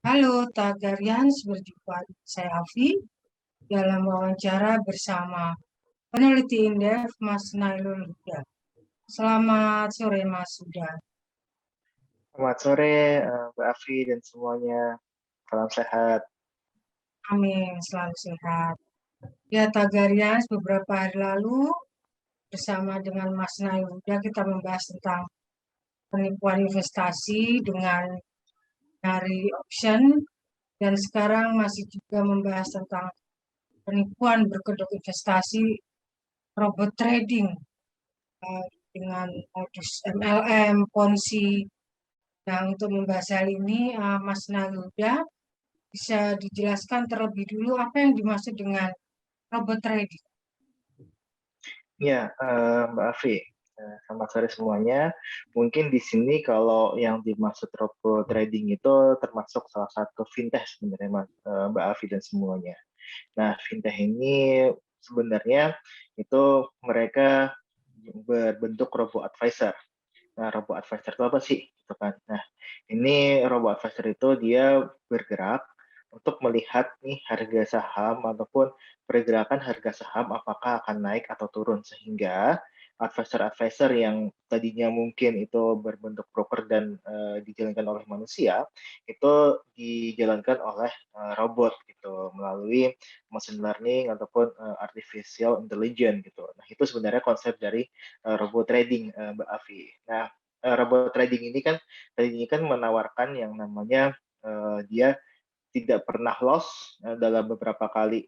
Halo, Tagarian, berjumpa saya Afi dalam wawancara bersama peneliti Indef Mas Nailul Huda. Selamat sore Mas Huda. Selamat sore, Mbak Afi dan semuanya. Salam sehat. Amin, selalu sehat. Ya, Tagarian, beberapa hari lalu bersama dengan Mas Nailul Huda kita membahas tentang penipuan investasi dengan nyari option dan sekarang masih juga membahas tentang penipuan berkedok investasi robot trading dengan modus MLM, Ponzi. Nah, untuk membahas hal ini, Mas Naluda bisa dijelaskan terlebih dulu apa yang dimaksud dengan robot trading. Ya, Mbak Afi, selamat sore semuanya. Mungkin di sini kalau yang dimaksud robot trading itu termasuk salah satu fintech sebenarnya, Mbak Afi dan semuanya. Nah, fintech ini sebenarnya itu mereka berbentuk robo advisor. Nah, robo advisor itu apa sih? Gitu kan. Nah, ini robo advisor itu dia bergerak untuk melihat nih harga saham ataupun pergerakan harga saham apakah akan naik atau turun sehingga advisor-advisor yang tadinya mungkin itu berbentuk broker dan dijalankan oleh manusia itu dijalankan oleh robot gitu melalui machine learning ataupun artificial intelligence gitu. Nah, itu sebenarnya konsep dari robot trading Mbak Afi. Nah, robot trading ini kan menawarkan yang namanya dia tidak pernah loss dalam beberapa kali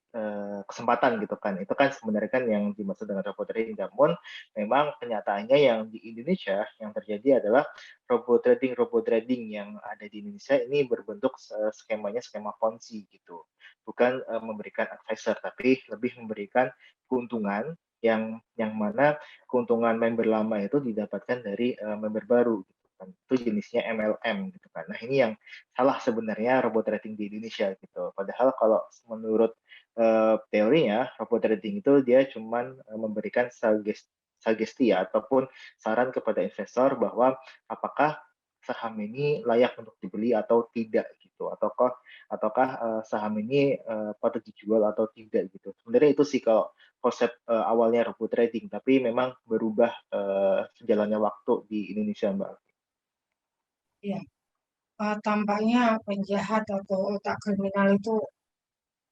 kesempatan gitu kan. Itu kan sebenarnya kan yang dimaksud dengan robot trading. Namun memang kenyataannya yang di Indonesia yang terjadi adalah robot trading yang ada di Indonesia ini berbentuk skemanya skema Ponzi gitu. Bukan memberikan advisor tapi lebih memberikan keuntungan yang mana keuntungan member lama itu didapatkan dari member baru gitu kan. Itu jenisnya MLM gitu kan. Nah, ini yang salah sebenarnya robot trading di Indonesia gitu. Padahal kalau menurut teorinya robot trading itu dia cuman memberikan sugesti ya, ataupun saran kepada investor bahwa apakah saham ini layak untuk dibeli atau tidak gitu, ataukah saham ini patut dijual atau tidak gitu. Sebenarnya itu sih kalau konsep awalnya robot trading, tapi memang berubah sejalannya waktu di Indonesia, Mbak. Ya, tampaknya penjahat atau otak kriminal itu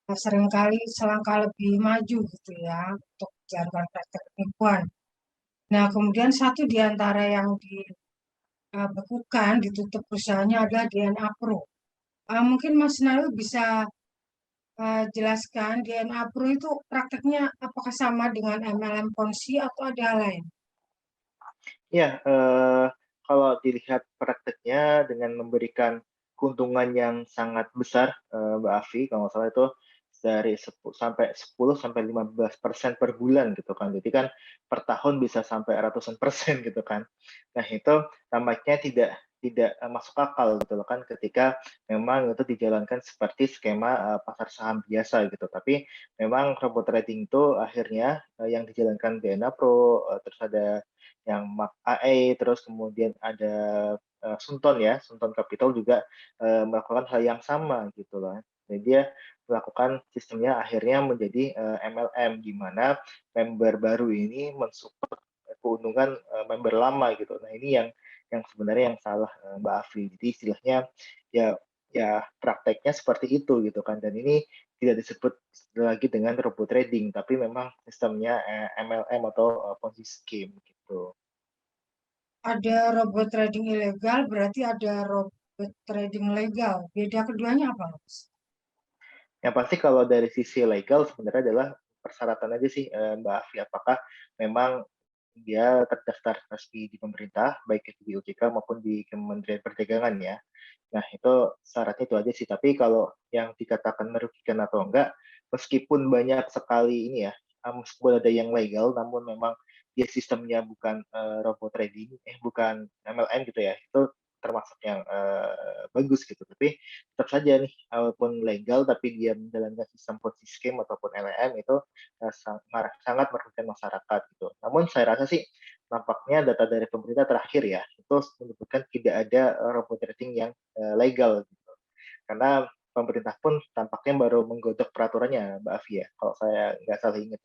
seringkali selangkah lebih maju gitu ya untuk menjalankan praktek penipuan. Nah, kemudian satu di antara yang dibekukan, ditutup perusahaannya adalah DNA Pro. Mungkin Mas Nalu bisa jelaskan DNA Pro itu prakteknya apakah sama dengan MLM Ponzi atau ada hal lain? Ya, kalau dilihat prakteknya dengan memberikan keuntungan yang sangat besar, Mbak Afi, kalau nggak salah itu dari 10 sampai 15% per bulan gitu kan. Jadi kan per tahun bisa sampai ratusan persen gitu kan. Nah, itu tampaknya tidak masuk akal gitu loh kan ketika memang itu dijalankan seperti skema pasar saham biasa gitu. Tapi memang robot trading itu akhirnya yang dijalankan DNA Pro, terus ada yang Mark AE, terus kemudian ada Sunton ya, Sunton Capital juga melakukan hal yang sama gitu loh. Jadi dia melakukan sistemnya akhirnya menjadi MLM di mana member baru ini mensupport keuntungan member lama gitu. Nah, ini yang sebenarnya yang salah Mbak Afi. Jadi istilahnya ya ya prakteknya seperti itu gitu kan. Dan ini tidak disebut lagi dengan robot trading, tapi memang sistemnya MLM atau Ponzi scheme gitu. Ada robot trading ilegal, berarti ada robot trading legal. Beda keduanya apa, Mas? Yang pasti kalau dari sisi legal sebenarnya adalah persyaratan aja sih Mbak Afi, apakah memang dia terdaftar resmi di pemerintah, baik itu di OJK maupun di Kementerian Perdagangan ya. Nah, itu syaratnya itu aja sih. Tapi kalau yang dikatakan merugikan atau enggak, meskipun banyak sekali ini ya, meskipun ada yang legal, namun memang dia sistemnya bukan robot trading, bukan MLM gitu ya, itu termasuk yang bagus gitu. Tapi tetap saja nih, walaupun legal, tapi dia menjalankan sistem Ponzi scheme ataupun LM itu sangat merugikan masyarakat gitu. Namun saya rasa sih nampaknya data dari pemerintah terakhir ya, itu menyebutkan tidak ada robot trading yang legal gitu. Karena pemerintah pun tampaknya baru menggodok peraturannya, Mbak Afi ya, kalau saya nggak salah ingat.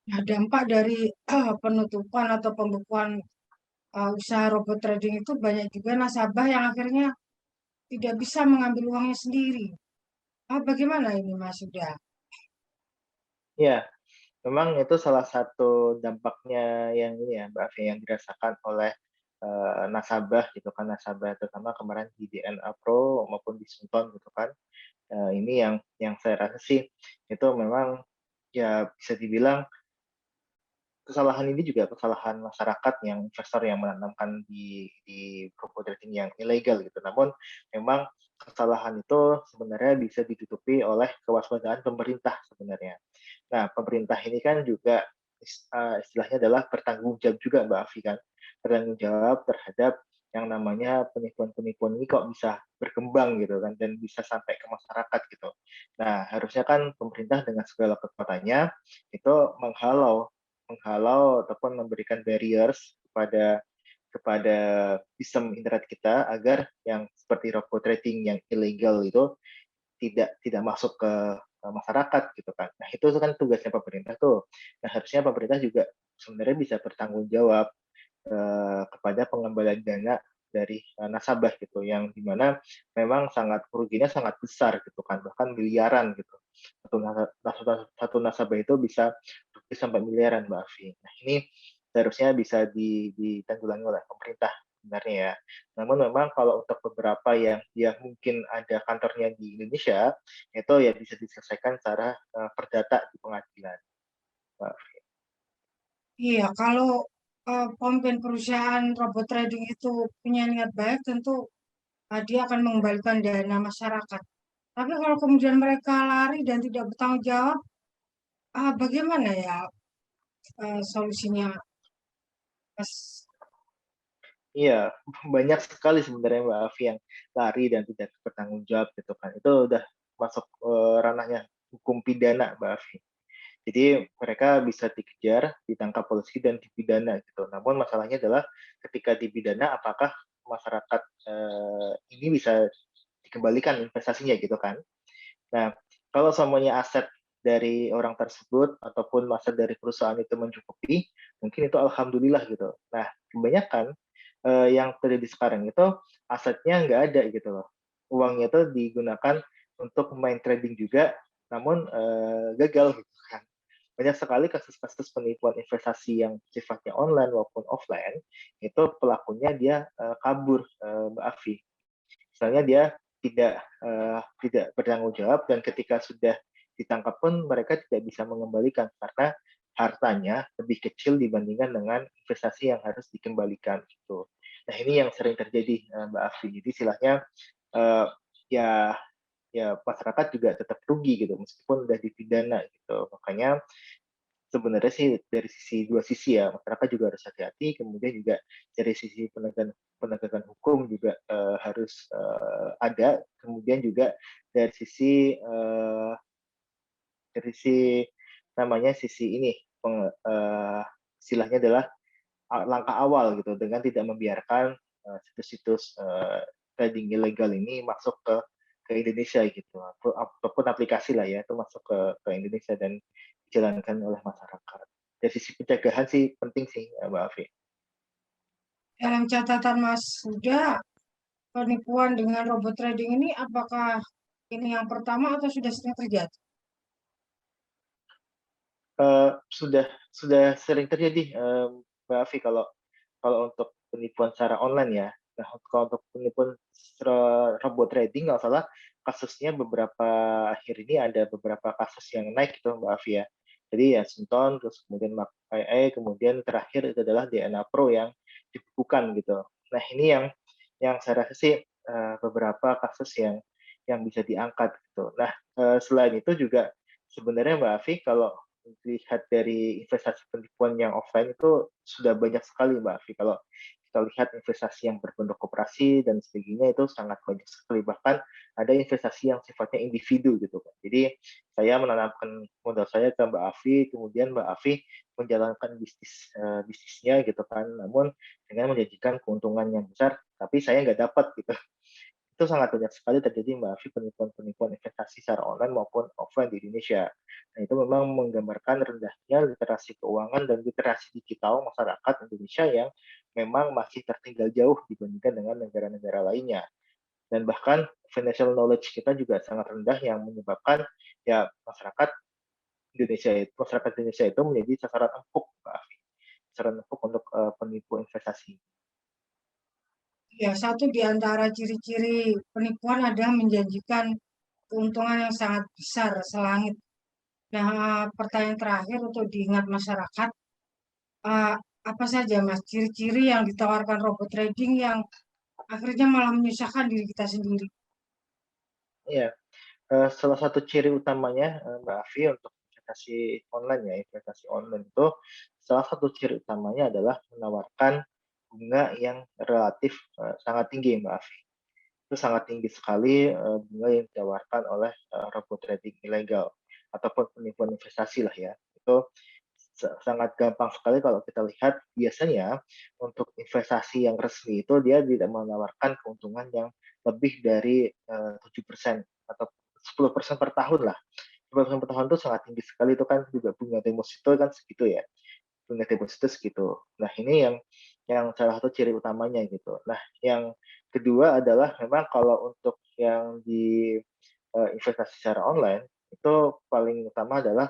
Nah, dampak dari penutupan atau pembekuan usaha robot trading itu banyak juga nasabah yang akhirnya tidak bisa mengambil uangnya sendiri. Bagaimana ini Mas Yuda? Ya, memang itu salah satu dampaknya yang ini ya, Mbak Afi, yang dirasakan oleh nasabah gitu kan, nasabah terutama kemarin di DNA Pro maupun di Sunton gitu kan. Ini yang saya rasa sih itu memang ya bisa dibilang kesalahan ini juga kesalahan masyarakat yang investor yang menanamkan di robot trading yang ilegal gitu. Namun memang kesalahan itu sebenarnya bisa ditutupi oleh kewaspadaan pemerintah sebenarnya. Nah, pemerintah ini kan juga istilahnya adalah bertanggung jawab juga, Mbak Afi kan. Bertanggung jawab terhadap yang namanya penipuan-penipuan ini kok bisa berkembang gitu kan dan bisa sampai ke masyarakat gitu. Nah, harusnya kan pemerintah dengan segala kekuatannya itu menghalau menghalau ataupun memberikan barriers kepada kepada sistem internet kita agar yang seperti robot trading yang ilegal itu tidak masuk ke masyarakat gitu kan. Nah, itu kan tugasnya pemerintah tuh. Nah, harusnya pemerintah juga sebenarnya bisa bertanggung jawab kepada pengembalian dana dari nasabah gitu yang dimana memang sangat kerugiannya sangat besar gitu kan, bahkan miliaran gitu. Satu nasabah itu bisa rugi sampai miliaran, Mbak Afi. Nah, ini seharusnya bisa ditanggulangi oleh pemerintah sebenarnya ya. Namun memang kalau untuk beberapa yang dia mungkin ada kantornya di Indonesia, itu ya bisa diselesaikan secara perdata di pengadilan, Mbak Afi. Iya, kalau pemimpin perusahaan robot trading itu punya niat baik, tentu dia akan mengembalikan dana masyarakat. Tapi kalau kemudian mereka lari dan tidak bertanggung jawab, bagaimana ya solusinya, Mas? Iya, banyak sekali sebenarnya Mbak Afi yang lari dan tidak bertanggung jawab gitu kan. Itu udah masuk ranahnya hukum pidana Mbak Afi. Jadi mereka bisa dikejar, ditangkap polisi dan dipidana gitu. Namun masalahnya adalah ketika dipidana apakah masyarakat ini bisa dikembalikan investasinya gitu kan. Nah, kalau semuanya aset dari orang tersebut ataupun aset dari perusahaan itu mencukupi, mungkin itu alhamdulillah gitu. Nah, kebanyakan yang terjadi sekarang itu asetnya nggak ada gitu loh. Uangnya itu digunakan untuk main trading juga, namun gagal gitu kan. Banyak sekali kasus-kasus penipuan investasi yang sifatnya online maupun offline, itu pelakunya dia kabur, Mbak Afi. Misalnya dia tidak bertanggung jawab dan ketika sudah ditangkap pun mereka tidak bisa mengembalikan karena hartanya lebih kecil dibandingkan dengan investasi yang harus dikembalikan gitu. Nah, ini yang sering terjadi Mbak Afi. Jadi istilahnya uh, ya ya masyarakat juga tetap rugi gitu meskipun udah dipidana gitu. Makanya sebenarnya sih dari dua sisi ya, masyarakat juga harus hati-hati, kemudian juga dari sisi penegakan hukum juga harus ada, kemudian juga dari sisi namanya sisi ini istilahnya adalah langkah awal gitu dengan tidak membiarkan situs-situs trading ilegal ini masuk ke Indonesia gitu ataupun aplikasi lah ya itu masuk ke Indonesia dan dijalankan oleh masyarakat. Dari sisi pencegahan sih penting sih Mbak Afi. Dalam catatan Mas Huda, penipuan dengan robot trading ini apakah ini yang pertama atau sudah sering terjadi? Sudah sering terjadi Mbak Afi kalau kalau untuk penipuan secara online ya. Nah, kalau untuk penipuan robot trading nggak salah kasusnya beberapa akhir ini ada beberapa kasus yang naik gitu Mbak Afi ya. Jadi ya Sinton, terus kemudian MarkAI, kemudian terakhir itu adalah DNA Pro yang dibukukan gitu. Nah, ini yang saya rasa sih beberapa kasus yang bisa diangkat gitu. Nah, selain itu juga sebenarnya Mbak Afi kalau lihat dari investasi penipuan yang offline itu sudah banyak sekali Mbak Afi. Kalau kita lihat investasi yang berbentuk koperasi dan sebagainya itu sangat banyak sekali. Bahkan ada investasi yang sifatnya individu gitu kan. Jadi saya menanamkan modal saya ke Mbak Afi, kemudian Mbak Afi menjalankan bisnisnya gitu kan. Namun dengan menjanjikan keuntungan yang besar, tapi saya nggak dapat gitu. itu sangat banyak sekali terjadi Mbak Afi penipuan-penipuan investasi secara online maupun offline di Indonesia. Nah, itu memang menggambarkan rendahnya literasi keuangan dan literasi digital masyarakat Indonesia yang memang masih tertinggal jauh dibandingkan dengan negara-negara lainnya. Dan bahkan financial knowledge kita juga sangat rendah yang menyebabkan ya masyarakat Indonesia itu menjadi sasaran empuk, Mbak Afi. Sasaran empuk untuk penipu investasi. Ya, satu di antara ciri-ciri penipuan adalah menjanjikan keuntungan yang sangat besar, selangit. Nah, pertanyaan terakhir untuk diingat masyarakat, eh, apa saja Mas ciri-ciri yang ditawarkan robot trading yang akhirnya malah menyusahkan diri kita sendiri? Iya, salah satu ciri utamanya, Mbak Afi, untuk investasi online itu, salah satu ciri utamanya adalah menawarkan bunga yang relatif, sangat tinggi, Mbak Afi. Itu sangat tinggi sekali, bunga yang ditawarkan oleh, robot trading ilegal ataupun penipuan investasi lah ya. Itu sangat gampang sekali kalau kita lihat biasanya untuk investasi yang resmi itu dia tidak menawarkan keuntungan yang lebih dari 7% atau 10% per tahun lah. 10% per tahun itu sangat tinggi sekali, itu kan juga bunga deposito kan segitu ya. Bunga deposito segitu. Nah, ini yang salah satu ciri utamanya gitu. Nah, yang kedua adalah memang kalau untuk yang di investasi secara online itu paling utama adalah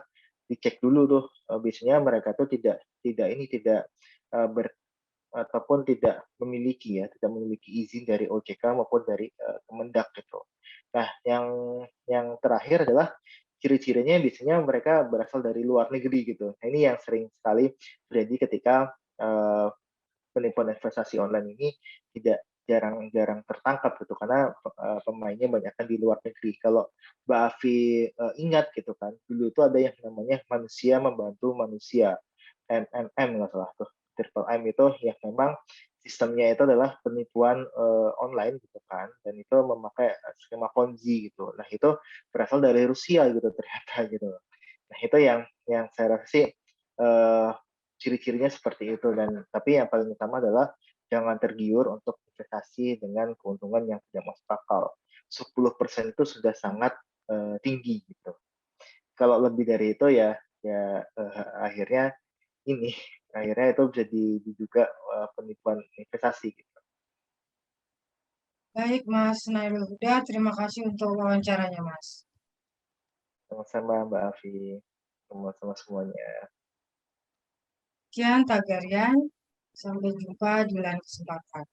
dicek dulu tuh, biasanya mereka tuh tidak ber ataupun tidak memiliki izin dari OJK maupun dari, Kemendak gitu. Nah, yang terakhir adalah ciri-cirinya biasanya mereka berasal dari luar negeri gitu. Nah, ini yang sering sekali terjadi ketika, eee, penipuan investasi online ini jarang-jarang tertangkap gitu karena, pemainnya banyakkan di luar negeri. Kalau Mbak Afi, ingat gitu kan, dulu itu ada yang namanya manusia membantu manusia, MMM nggak salah tuh, Triple M itu yang memang sistemnya itu adalah penipuan, online gitu kan, dan itu memakai, skema Ponzi gitu. Nah, itu berasal dari Rusia gitu ternyata gitu. Nah, itu yang saya rasa sih, eee, ciri-cirinya seperti itu dan tapi yang paling utama adalah jangan tergiur untuk investasi dengan keuntungan yang tidak masuk akal. 10% itu sudah sangat, tinggi gitu. Kalau lebih dari itu akhirnya ini, akhirnya itu bisa diduga, penipuan investasi gitu. Baik Mas Nailul Huda, terima kasih untuk wawancaranya Mas. Sama-sama Mbak Afi, sama-sama semuanya. Sekian Tagarian, sampai jumpa di lain kesempatan.